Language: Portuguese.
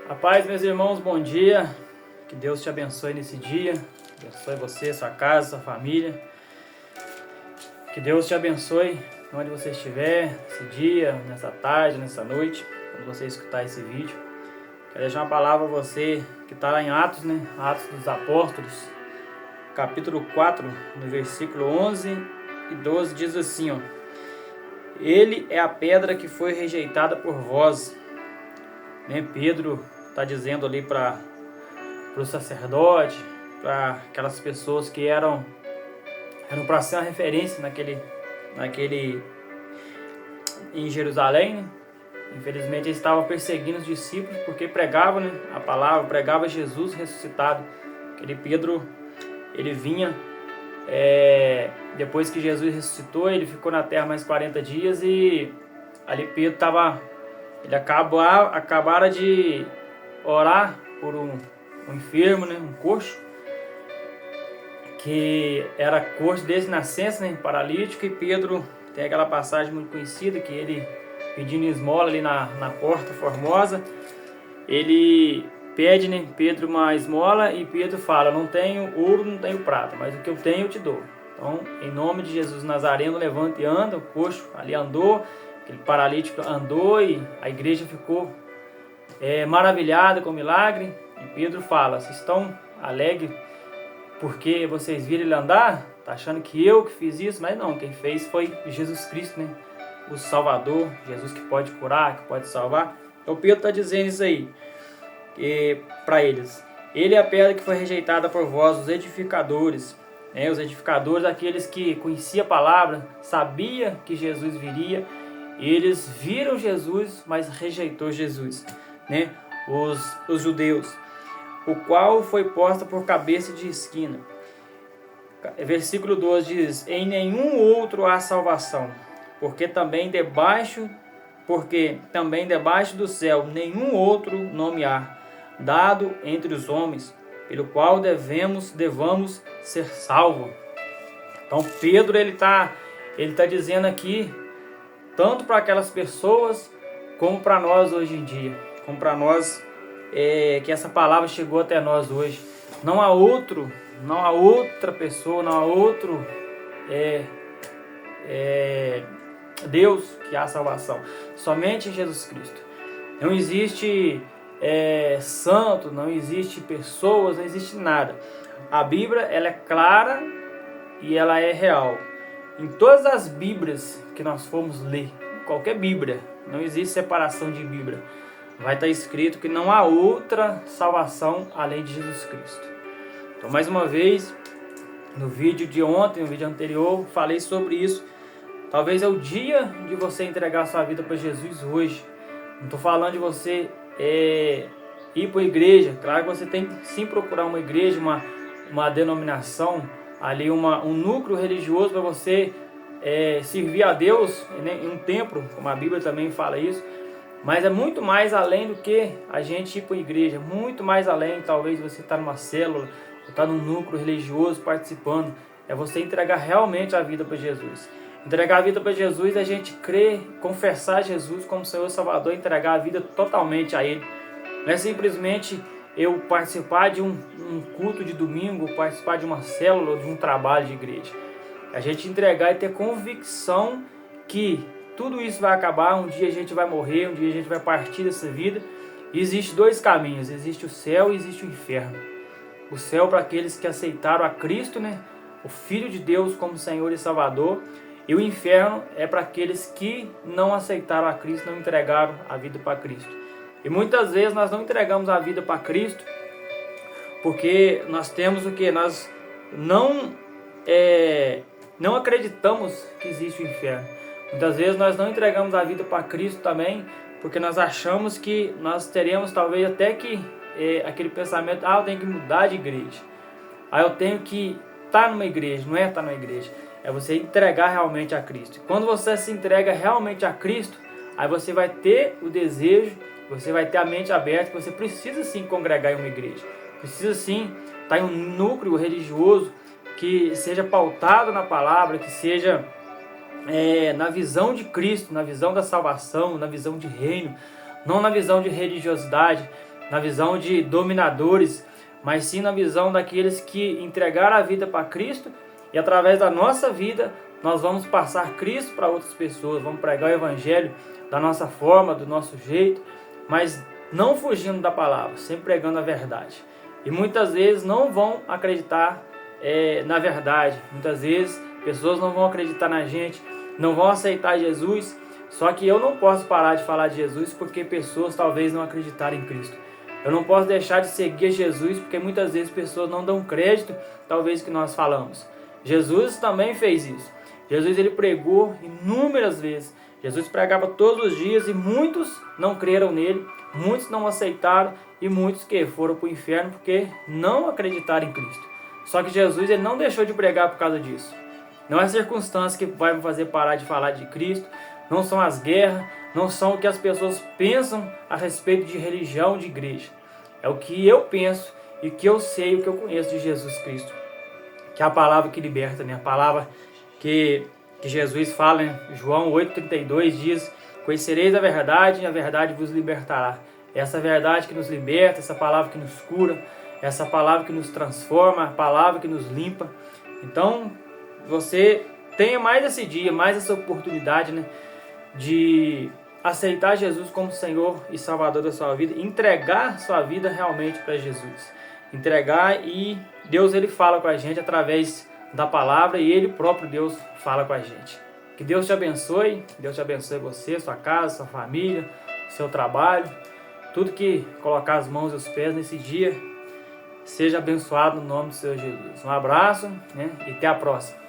A paz, meus irmãos, bom dia. Que Deus te abençoe nesse dia. Abençoe você, sua casa, sua família. Que Deus te abençoe onde você estiver, nesse dia, nessa tarde, nessa noite, quando você escutar esse vídeo. Quero deixar uma palavra a você que está lá em Atos, né? Atos dos Apóstolos, capítulo 4, no versículo 11 e 12, diz assim, ó. Ele é a pedra que foi rejeitada por vós. Né? Pedro está dizendo ali para o sacerdote, para aquelas pessoas que eram para ser uma referência em Jerusalém, né? Infelizmente eles estavam perseguindo os discípulos porque pregavam, né, a palavra, pregava Jesus ressuscitado. Aquele Pedro, ele vinha depois que Jesus ressuscitou, ele ficou na terra mais 40 dias e ali Pedro acabaram de orar por um enfermo, né, um coxo, que era coxo desde nascença, né, paralítico, e Pedro tem aquela passagem muito conhecida que ele pedindo esmola ali na Porta Formosa, ele pede, né, Pedro uma esmola e Pedro fala, não tenho ouro, não tenho prata, mas o que eu tenho eu te dou. Então, em nome de Jesus Nazareno, levanta e anda. O coxo ali andou, aquele paralítico andou e a igreja ficou maravilhada com o milagre. E Pedro fala, vocês estão alegres porque vocês viram ele andar? Tá achando que eu que fiz isso? Mas não, quem fez foi Jesus Cristo, né? O Salvador, Jesus que pode curar, que pode salvar. Então Pedro está dizendo isso aí para eles. Ele é a pedra que foi rejeitada por vós, os edificadores. Né? Os edificadores, aqueles que conheciam a palavra, sabia que Jesus viria. Eles viram Jesus, mas rejeitou Jesus. Né? Os judeus, o qual foi posta por cabeça de esquina. Versículo 12 diz, em nenhum outro há salvação, porque também debaixo do céu nenhum outro nome há, dado entre os homens, pelo qual devamos ser salvos. Então Pedro ele tá dizendo aqui, tanto para aquelas pessoas, como para nós hoje em dia, como para nós, que essa palavra chegou até nós hoje. Não há outra pessoa, não há outro Deus que há salvação, somente em Jesus Cristo. Não existe santo, não existe pessoas, não existe nada. A Bíblia ela é clara e ela é real. Em todas as Bíblias que nós formos ler, qualquer Bíblia, não existe separação de Bíblia. Vai estar escrito que não há outra salvação além de Jesus Cristo. Então, mais uma vez, no vídeo de ontem, no vídeo anterior, falei sobre isso. Talvez é o dia de você entregar sua vida para Jesus hoje. Não estou falando de você ir para a igreja. Claro que você tem que sim procurar uma igreja, uma denominação, ali um núcleo religioso para você servir a Deus, né, em um templo, como a Bíblia também fala isso. Mas é muito mais além do que a gente ir para a igreja. Muito mais além, talvez você está numa célula, ou está num núcleo religioso participando. É você entregar realmente a vida para Jesus. Entregar a vida para Jesus é a gente crer, confessar Jesus como Senhor e Salvador, entregar a vida totalmente a Ele. Não é simplesmente eu participar de um culto de domingo, participar de uma célula, de um trabalho de igreja. É a gente entregar e ter convicção que tudo isso vai acabar, um dia a gente vai morrer, um dia a gente vai partir dessa vida. E existe dois caminhos, existe o céu e existe o inferno. O céu para aqueles que aceitaram a Cristo, né, o Filho de Deus como Senhor e Salvador. E o inferno é para aqueles que não aceitaram a Cristo, não entregaram a vida para Cristo. E muitas vezes nós não entregamos a vida para Cristo porque nós temos o que? Nós não acreditamos que existe o inferno. Muitas vezes nós não entregamos a vida para Cristo também porque nós achamos que nós teremos talvez até que aquele pensamento, eu tenho que mudar de igreja. Eu tenho que estar numa igreja. Não é estar numa igreja. É você entregar realmente a Cristo. Quando você se entrega realmente a Cristo, aí você vai ter o desejo, você vai ter a mente aberta, que você precisa sim congregar em uma igreja. Precisa sim estar em um núcleo religioso que seja pautado na palavra, que seja na visão de Cristo, na visão da salvação, na visão de reino, não na visão de religiosidade. na visão de dominadores, mas sim na visão daqueles que entregaram a vida para Cristo e através da nossa vida nós vamos passar Cristo para outras pessoas, vamos pregar o Evangelho da nossa forma, do nosso jeito, mas não fugindo da palavra, sempre pregando a verdade. E muitas vezes não vão acreditar na verdade, muitas vezes pessoas não vão acreditar na gente, não vão aceitar Jesus, só que eu não posso parar de falar de Jesus porque pessoas talvez não acreditarem em Cristo. Eu não posso deixar de seguir Jesus porque muitas vezes pessoas não dão crédito, talvez, que nós falamos. Jesus também fez isso. Jesus ele pregou inúmeras vezes. Jesus pregava todos os dias e muitos não creram nele, muitos não aceitaram e muitos que foram para o inferno porque não acreditaram em Cristo. Só que Jesus ele não deixou de pregar por causa disso. Não é a circunstância que vai me fazer parar de falar de Cristo, não são as guerras, não são o que as pessoas pensam a respeito de religião, de igreja. É o que eu penso e o que eu sei, o que eu conheço de Jesus Cristo. Que é a palavra que liberta, né? A palavra que Jesus fala, né? João 8,32 diz: conhecereis a verdade e a verdade vos libertará. Essa verdade que nos liberta, essa palavra que nos cura, essa palavra que nos transforma, a palavra que nos limpa. Então, você tenha mais esse dia, mais essa oportunidade, né? De aceitar Jesus como Senhor e Salvador da sua vida, entregar sua vida realmente para Jesus. Entregar, e Deus ele fala com a gente através da palavra e ele próprio Deus fala com a gente. Que Deus te abençoe você, sua casa, sua família, seu trabalho, tudo que colocar as mãos e os pés nesse dia, seja abençoado no nome do Senhor Jesus. Um abraço, né? E até a próxima.